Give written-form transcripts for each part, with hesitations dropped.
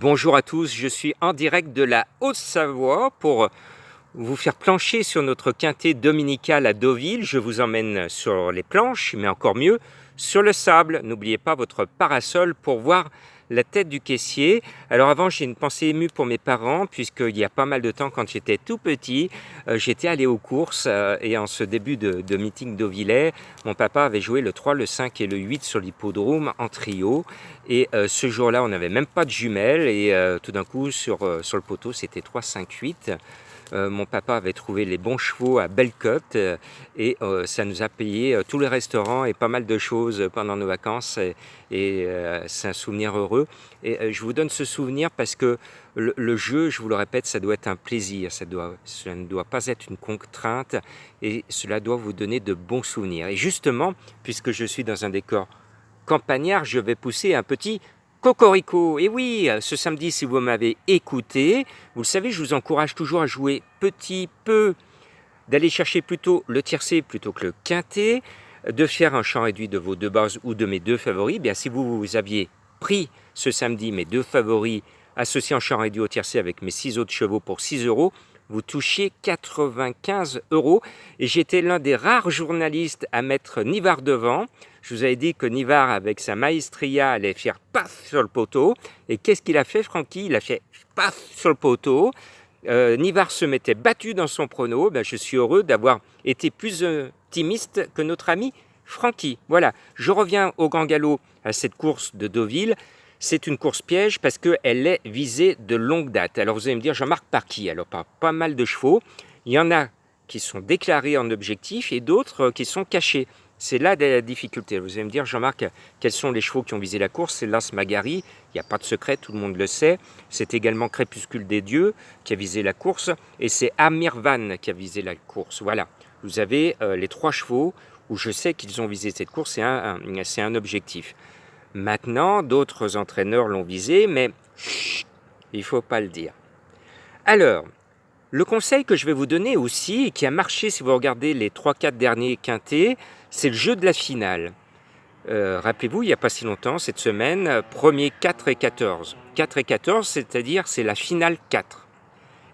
Bonjour à tous, je suis en direct de la Haute-Savoie pour vous faire plancher sur notre quintet dominical à Deauville. Je vous emmène sur les planches, mais encore mieux, sur le sable. N'oubliez pas votre parasol pour voir la tête du caissier. Alors avant, j'ai une pensée émue pour mes parents, puisqu'il y a pas mal de temps, quand j'étais tout petit, j'étais allé aux courses et en ce début de meeting deauvillais, mon papa avait joué le 3, le 5 et le 8 sur l'hippodrome en trio. Et ce jour-là, on n'avait même pas de jumelles et tout d'un coup, sur le poteau, c'était 3, 5, 8. Mon papa avait trouvé les bons chevaux à Bellecote et ça nous a payé tous les restaurants et pas mal de choses pendant nos vacances et c'est un souvenir heureux. Et je vous donne ce souvenir parce que le jeu, je vous le répète, ça doit être un plaisir, cela ne doit pas être une contrainte et cela doit vous donner de bons souvenirs. Et justement, puisque je suis dans un décor campagnard, je vais pousser un petit cocorico. Et oui, ce samedi, si vous m'avez écouté, vous le savez, je vous encourage toujours à jouer petit peu, d'aller chercher plutôt le tiercé plutôt que le quintet, de faire un champ réduit de vos deux bases ou de mes deux favoris. Bien, si vous aviez pris ce samedi mes deux favoris associés en champ réduit au tiercé avec mes 6 autres chevaux pour 6 €, vous touchiez 95 €. Et j'étais l'un des rares journalistes à mettre Nivard devant. Je vous avais dit que Nivard, avec sa maestria, allait faire paf sur le poteau. Et qu'est-ce qu'il a fait, Francky? Il a fait paf sur le poteau. Nivard se mettait battu dans son prono. Ben, je suis heureux d'avoir été plus optimiste que notre ami Francky. Voilà, je reviens au grand galop à cette course de Deauville. C'est une course piège parce qu'elle est visée de longue date. Alors vous allez me dire, Jean-Marc, par qui? Alors par pas mal de chevaux. Il y en a qui sont déclarés en objectif et d'autres qui sont cachés. C'est là la difficulté. Vous allez me dire, Jean-Marc, quels sont les chevaux qui ont visé la course? C'est l'As Magari, il n'y a pas de secret, tout le monde le sait. C'est également Crépuscule des Dieux qui a visé la course. Et c'est Amirvan qui a visé la course. Voilà, vous avez les 3 chevaux où je sais qu'ils ont visé cette course, c'est un objectif. Maintenant, d'autres entraîneurs l'ont visé, mais chut, il ne faut pas le dire. Alors, le conseil que je vais vous donner aussi, et qui a marché si vous regardez les 3-4 derniers quintets, c'est le jeu de la finale. Rappelez-vous, il n'y a pas si longtemps, cette semaine, premier 4 et 14. 4 et 14, c'est-à-dire c'est la finale 4.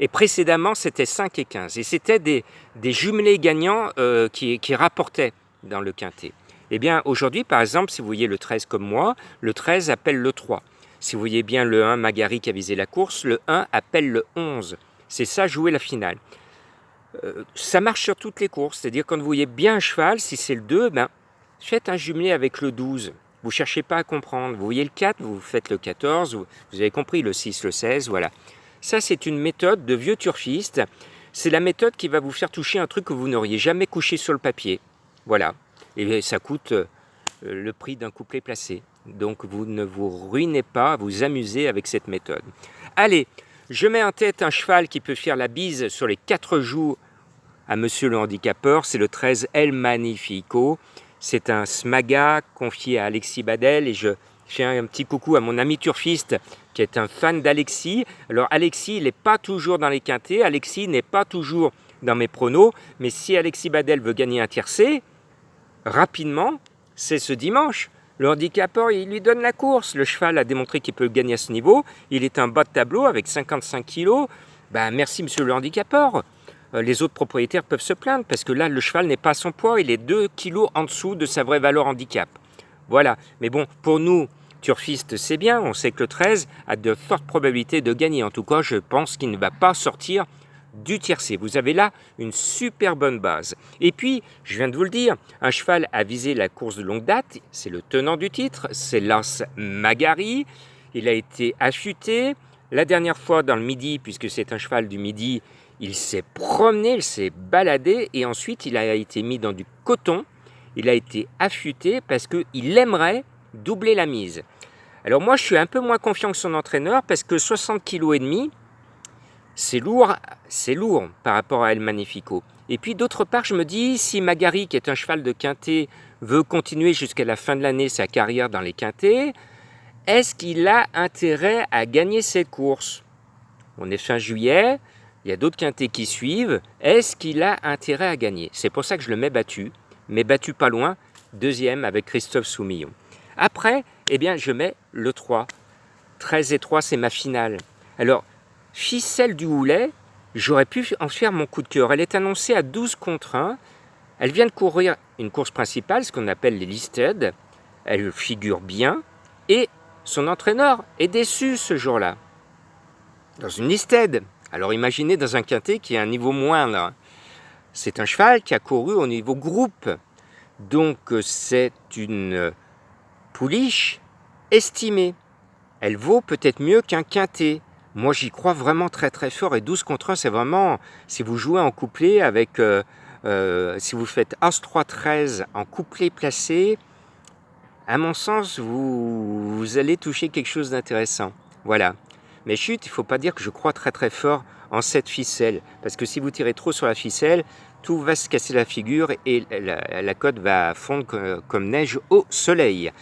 Et précédemment, c'était 5 et 15. Et c'était des jumelés gagnants qui rapportaient dans le quintet. Eh bien, aujourd'hui, par exemple, si vous voyez le 13 comme moi, le 13 appelle le 3. Si vous voyez bien le 1, Magari qui a visé la course, le 1 appelle le 11. C'est ça, jouer la finale. Ça marche sur toutes les courses. C'est-à-dire, quand vous voyez bien un cheval, si c'est le 2, ben, faites un jumelé avec le 12. Vous ne cherchez pas à comprendre. Vous voyez le 4, vous faites le 14. Vous avez compris, le 6, le 16, voilà. Ça, c'est une méthode de vieux turfiste. C'est la méthode qui va vous faire toucher un truc que vous n'auriez jamais couché sur le papier. Voilà. Et ça coûte le prix d'un couplet placé. Donc vous ne vous ruinez pas à vous amuser avec cette méthode. Allez, je mets en tête un cheval qui peut faire la bise sur les 4 joues à Monsieur le handicapeur. C'est le 13 El Magnifico. C'est un smaga confié à Alexis Badel. Et je fais un petit coucou à mon ami turfiste qui est un fan d'Alexis. Alors Alexis, il n'est pas toujours dans les quintets. Alexis n'est pas toujours dans mes pronos. Mais si Alexis Badel veut gagner un tiercé, rapidement, c'est ce dimanche. Le handicapeur, il lui donne la course. Le cheval a démontré qu'il peut gagner à ce niveau. Il est un bas de tableau avec 55 kilos. Ben, merci, monsieur le handicapeur. Les autres propriétaires peuvent se plaindre parce que là, le cheval n'est pas à son poids. Il est 2 kilos en dessous de sa vraie valeur handicap. Voilà. Mais bon, pour nous, turfistes, c'est bien. On sait que le 13 a de fortes probabilités de gagner. En tout cas, je pense qu'il ne va pas sortir du tiercé. Vous avez là une super bonne base. Et puis, je viens de vous le dire, un cheval a visé la course de longue date, c'est le tenant du titre, c'est l'As Magari. Il a été affûté. La dernière fois dans le Midi, puisque c'est un cheval du Midi, il s'est promené, il s'est baladé et ensuite il a été mis dans du coton. Il a été affûté parce qu'il aimerait doubler la mise. Alors moi, je suis un peu moins confiant que son entraîneur parce que 60,5 kg, c'est lourd par rapport à El Magnifico. Et puis d'autre part, je me dis, si Magari, qui est un cheval de quintet, veut continuer jusqu'à la fin de l'année sa carrière dans les quintets, est-ce qu'il a intérêt à gagner cette course? On est fin juillet, il y a d'autres quintets qui suivent. Est-ce qu'il a intérêt à gagner? C'est pour ça que je le mets battu, mais battu pas loin, deuxième avec Christophe Soumillon. Après, eh bien, je mets le 3. très étroit, c'est ma finale. Alors, ficelle du Houlet, j'aurais pu en faire mon coup de cœur. Elle est annoncée à 12 contre 1. Elle vient de courir une course principale, ce qu'on appelle les listed. Elle figure bien et son entraîneur est déçu ce jour-là. Dans une listed. Alors imaginez dans un quintet qui est à un niveau moindre. C'est un cheval qui a couru au niveau groupe. Donc c'est une pouliche estimée. Elle vaut peut-être mieux qu'un quintet. Moi j'y crois vraiment très très fort et 12 contre 1 c'est vraiment, si vous jouez en couplet avec, si vous faites As-3-13 en couplet placé, à mon sens vous allez toucher quelque chose d'intéressant. Voilà. Mais chut, il ne faut pas dire que je crois très très fort en cette ficelle, parce que si vous tirez trop sur la ficelle, tout va se casser la figure et la cote va fondre comme neige au soleil.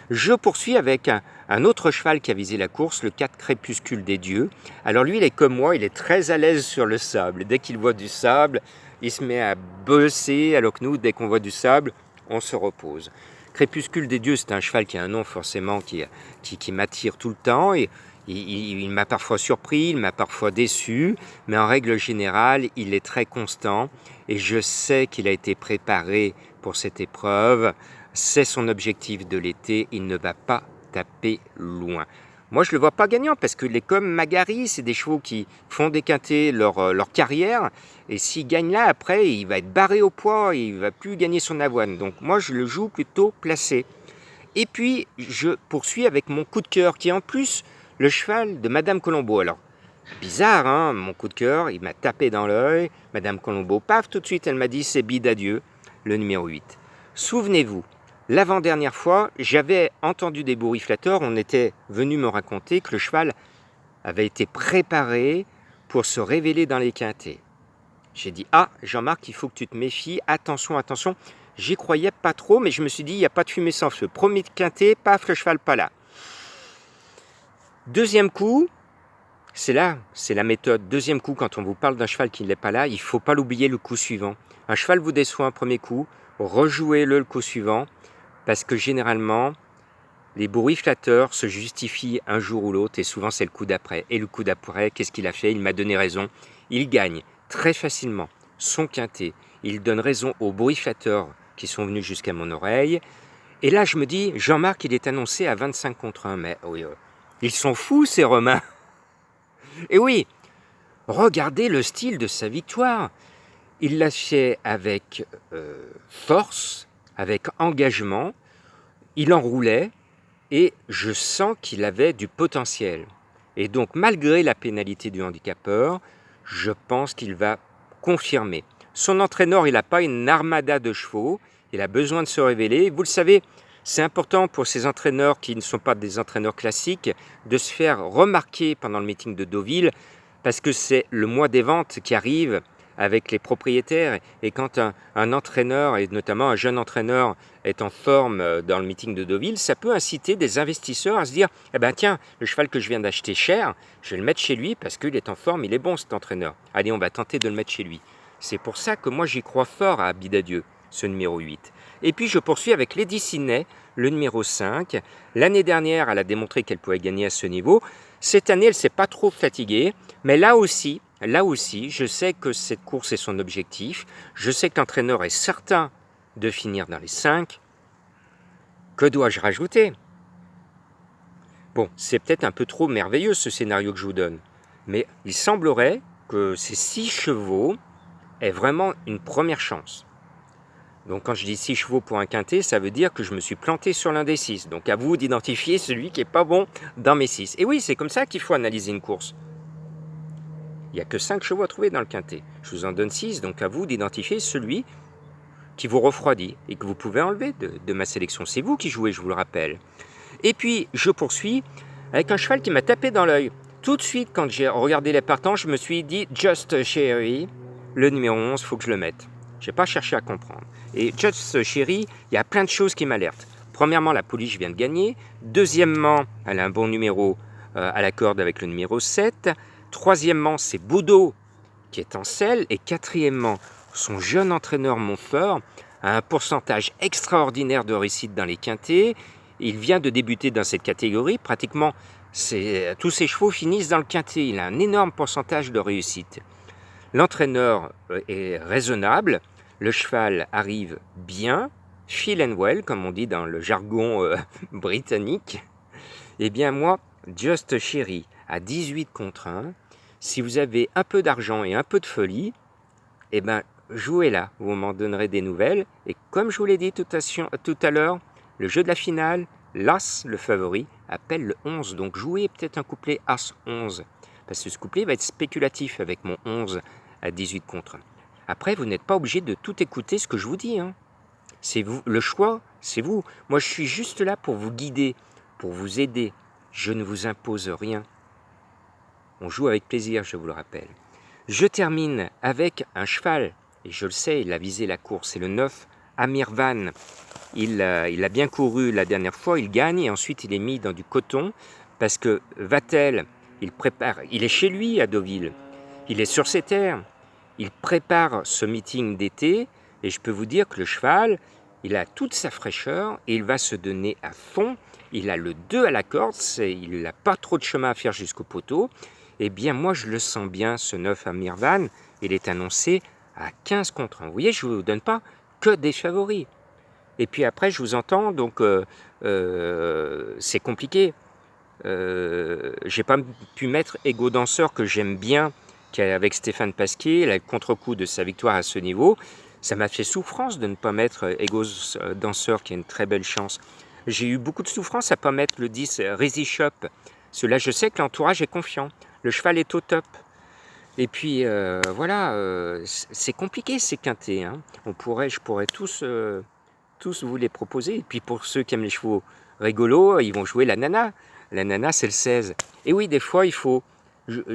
Je poursuis avec un autre cheval qui a visé la course, le 4 Crépuscule des Dieux. Alors lui, il est comme moi, il est très à l'aise sur le sable. Dès qu'il voit du sable, il se met à bosser, alors que nous, dès qu'on voit du sable, on se repose. Crépuscule des Dieux, c'est un cheval qui a un nom forcément qui m'attire tout le temps. Et il m'a parfois surpris, il m'a parfois déçu, mais en règle générale, il est très constant. Et je sais qu'il a été préparé pour cette épreuve. C'est son objectif de l'été, il ne va pas taper loin. Moi, je ne le vois pas gagnant parce qu'il est comme Magari, c'est des chevaux qui font déquinter leur carrière. Et s'il gagne là, après, il va être barré au poids, il ne va plus gagner son avoine. Donc moi, je le joue plutôt placé. Et puis, je poursuis avec mon coup de cœur, qui est en plus le cheval de Madame Colombo. Alors, bizarre, hein, mon coup de cœur, il m'a tapé dans l'œil. Madame Colombo, paf, tout de suite, elle m'a dit, c'est bide adieu, le numéro 8. Souvenez-vous, l'avant-dernière fois, j'avais entendu des bourriflateurs, on était venu me raconter que le cheval avait été préparé pour se révéler dans les quintets. J'ai dit, ah, Jean-Marc, il faut que tu te méfies, attention, attention. J'y croyais pas trop, mais je me suis dit, il n'y a pas de fumée sans feu. Premier quintet, paf, le cheval pas là. Deuxième coup, c'est là, c'est la méthode. Deuxième coup, quand on vous parle d'un cheval qui n'est pas là, il ne faut pas l'oublier le coup suivant. Un cheval vous déçoit un premier coup, rejouez-le le coup suivant, parce que généralement, les bourriflateurs se justifient un jour ou l'autre, et souvent c'est le coup d'après. Et le coup d'après, qu'est-ce qu'il a fait? Il m'a donné raison. Il gagne très facilement son quintet. Il donne raison aux bourriflateurs qui sont venus jusqu'à mon oreille. Et là, je me dis, Jean-Marc, il est annoncé à 25 contre 1. Mais oui, ils sont fous, ces Romains. Et oui, regardez le style de sa victoire. Il l'a fait avec force, avec engagement. Il enroulait et je sens qu'il avait du potentiel. Et donc, malgré la pénalité du handicapeur, je pense qu'il va confirmer. Son entraîneur, il n'a pas une armada de chevaux. Il a besoin de se révéler. Vous le savez, c'est important pour ces entraîneurs qui ne sont pas des entraîneurs classiques de se faire remarquer pendant le meeting de Deauville parce que c'est le mois des ventes qui arrive avec les propriétaires. Et quand un entraîneur, et notamment un jeune entraîneur, est en forme dans le meeting de Deauville, ça peut inciter des investisseurs à se dire « Eh ben tiens, le cheval que je viens d'acheter cher, je vais le mettre chez lui parce qu'il est en forme, il est bon cet entraîneur. Allez, on va tenter de le mettre chez lui. » C'est pour ça que moi j'y crois fort à Bidadieu, ce numéro 8. Et puis je poursuis avec Lady Sydney, le numéro 5. L'année dernière, elle a démontré qu'elle pouvait gagner à ce niveau. Cette année, elle ne s'est pas trop fatiguée, mais là aussi, je sais que cette course est son objectif. Je sais que l'entraîneur est certain de finir dans les 5. Que dois-je rajouter? Bon, c'est peut-être un peu trop merveilleux ce scénario que je vous donne, mais il semblerait que ces 6 chevaux aient vraiment une première chance. Donc quand je dis 6 chevaux pour un quintet, ça veut dire que je me suis planté sur l'un des 6. Donc à vous d'identifier celui qui n'est pas bon dans mes 6. Et oui, c'est comme ça qu'il faut analyser une course. Il n'y a que 5 chevaux à trouver dans le quintet. Je vous en donne 6, donc à vous d'identifier celui qui vous refroidit et que vous pouvez enlever de ma sélection. C'est vous qui jouez, je vous le rappelle. Et puis, je poursuis avec un cheval qui m'a tapé dans l'œil. Tout de suite, quand j'ai regardé les partants, je me suis dit « Just Cherry », le numéro 11, il faut que je le mette. Je n'ai pas cherché à comprendre. Et Just Cherry, il y a plein de choses qui m'alertent. Premièrement, la pouliche vient de gagner. Deuxièmement, elle a un bon numéro à la corde avec le numéro 7. Troisièmement, c'est Boudot qui est en selle. Et quatrièmement, son jeune entraîneur Montfort a un pourcentage extraordinaire de réussite dans les quintets. Il vient de débuter dans cette catégorie. Pratiquement, tous ces chevaux finissent dans le quintet. Il a un énorme pourcentage de réussite. L'entraîneur est raisonnable, le cheval arrive bien, feel and well, comme on dit dans le jargon britannique. Eh bien moi, Just Chéri, à 18 contre 1, si vous avez un peu d'argent et un peu de folie, eh bien jouez là, vous m'en donnerez des nouvelles. Et comme je vous l'ai dit tout à l'heure, le jeu de la finale, l'As, le favori, appelle le 11. Donc jouez peut-être un couplet As-11. Parce que ce couplet va être spéculatif avec mon 11 à 18 contre 1. Après, vous n'êtes pas obligé de tout écouter ce que je vous dis. Hein. C'est vous, le choix, c'est vous. Moi, je suis juste là pour vous guider, pour vous aider. Je ne vous impose rien. On joue avec plaisir, je vous le rappelle. Je termine avec un cheval, et je le sais, il a visé la course, c'est le 9, Amirvan. Il a bien couru la dernière fois, il gagne, et ensuite il est mis dans du coton, parce que Vatel, il est chez lui à Deauville, il est sur ses terres, il prépare ce meeting d'été, et je peux vous dire que le cheval, il a toute sa fraîcheur, et il va se donner à fond. Il a le 2 à la corde, il n'a pas trop de chemin à faire jusqu'au poteau. Eh bien, moi, je le sens bien, ce 9 Amirvan. Il est annoncé à 15 contre 1. Vous voyez, je ne vous donne pas que des favoris. Et puis après, je vous entends, donc c'est compliqué. J'ai pas pu mettre Ego Danseur, que j'aime bien, avec Stéphane Pasquier, le contre-coup de sa victoire à ce niveau. Ça m'a fait souffrance de ne pas mettre Ego Danseur, qui a une très belle chance. J'ai eu beaucoup de souffrance à ne pas mettre le 10 Rizzy Shop. Cela, je sais que l'entourage est confiant. Le cheval est au top. Et puis, voilà, c'est compliqué ces quintés. Hein. Je pourrais tous vous les proposer. Et puis, pour ceux qui aiment les chevaux rigolos, ils vont jouer la nana. La nana, c'est le 16. Et oui, des fois, il faut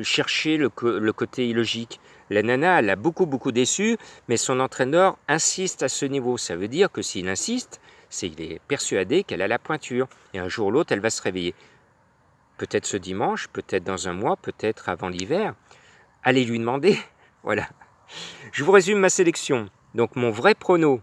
chercher le côté illogique. La nana, elle a beaucoup déçu, mais son entraîneur insiste à ce niveau. Ça veut dire que s'il insiste, il est persuadé qu'elle a la pointure. Et un jour ou l'autre, elle va se réveiller. Peut-être ce dimanche, peut-être dans un mois, peut-être avant l'hiver. Allez lui demander. Voilà. Je vous résume ma sélection. Donc mon vrai prono,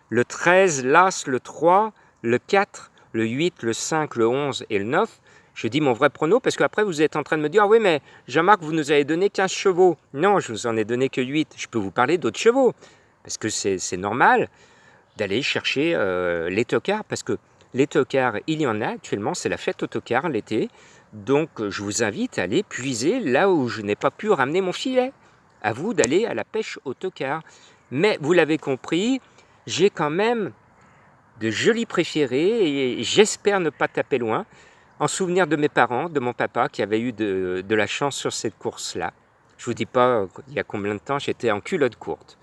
le 13, l'As, le 3, le 4, le 8, le 5, le 11 et le 9. Je dis mon vrai prono parce qu'après vous êtes en train de me dire « Ah oui, mais Jean-Marc, vous nous avez donné 15 chevaux. » Non, je vous en ai donné que 8. Je peux vous parler d'autres chevaux. Parce que c'est normal d'aller chercher les tocards. Parce que les tocards, il y en a actuellement. C'est la fête aux tocards l'été. Donc, je vous invite à aller puiser là où je n'ai pas pu ramener mon filet. À vous d'aller à la pêche au tocard. Mais vous l'avez compris, j'ai quand même de jolis préférés et j'espère ne pas taper loin, en souvenir de mes parents, de mon papa qui avait eu de la chance sur cette course-là. Je vous dis pas il y a combien de temps, j'étais en culotte courte.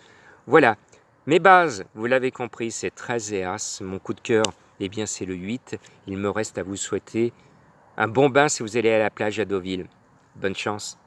Voilà, mes bases, vous l'avez compris, c'est 13 et As. Mon coup de cœur, eh bien c'est le 8. Il me reste à vous souhaiter un bon bain si vous allez à la plage à Deauville. Bonne chance.